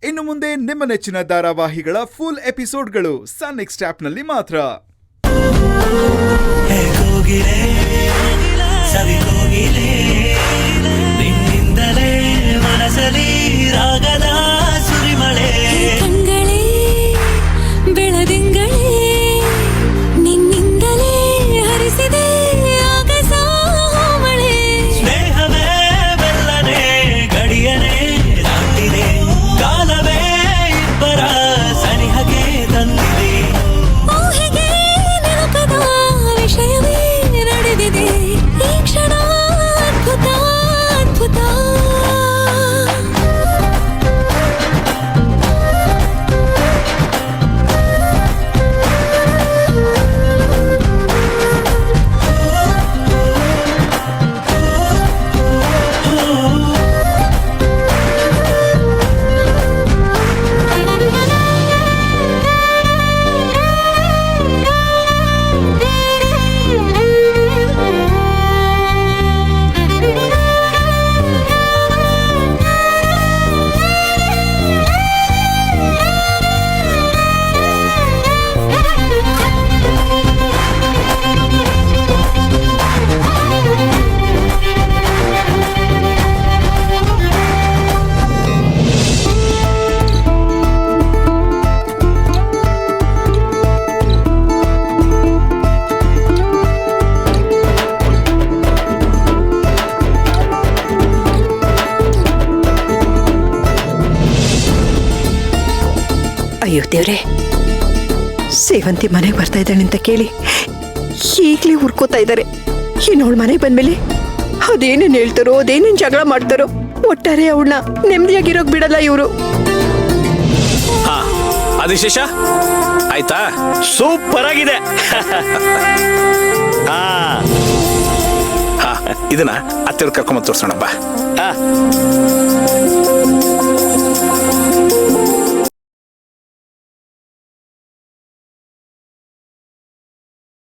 ಇನ್ನು ಮುಂದೆ ನಿಮ್ಮ ನೆಚ್ಚಿನ ಧಾರಾವಾಹಿಗಳ ಫುಲ್ ಎಪಿಸೋಡ್ಗಳು ಸನ್ ನೆಕ್ಸ್ಟ್ ಆಪ್ನಲ್ಲಿ ಮಾತ್ರ. ನಿನ್ನಿಂದಲೇ ಮನಸಲಿ ರಾಗದ ಸುರಿಮಳೆ ಕಂಗಳೇ ಬೆಳದಿಂಗಳೇ ನಿನ್ನಿಂದಲೇ ಹರಿಸಿದೆ ಆಗಸ ಮಳೆ ಸ್ನೇಹವೇ ಬೆಲ್ಲನೆ ಗಡಿಯನೆ ದಾಟಿದೆ ಕಾಲವೇ ಇಬ್ಬರ ಸನಿಹಗೆ ತಂದಿದೆ ಊಹೆಗೆ ನೆನಪದ ವಿಷಯವೇ ನಡೆದಿದೆ ಈ ಕ್ಷಣ ಅದ್ಭುತ ಅದ್ಭುತ. ಅಯ್ಯೋ ದೇವ್ರೆ, ಸೇವಂತಿ ಮನೆಗೆ ಬರ್ತಾ ಇದ್ದಾಳೆ ಅಂತ ಕೇಳಿ ಈಗಲೇ ಹುರ್ಕೋತಾ ಇದ್ದಾರೆ. ಇನ್ನು ಅವಳ ಮನೆಗೆ ಬಂದ್ಮೇಲೆ ಅದೇನೇನು ಹೇಳ್ತಾರೋ ಅದೇನೇನು ಜಗಳ ಮಾಡ್ತಾರೋ, ಒಟ್ಟಾರೆ ಅವಳನ್ನ ನೆಮ್ಮದಿಯಾಗಿರೋಕ್ ಬಿಡಲ್ಲ ಇವರು. ಆದಿಶೇಷ ಆಯ್ತಾ? ಸೂಪರ್ ಆಗಿದೆ. ಇದನ್ನ ಅತ್ತೆಯವ್ರು ಕರ್ಕೊಂಬಂದು ತೋರ್ಸೋಣ ಬಾ.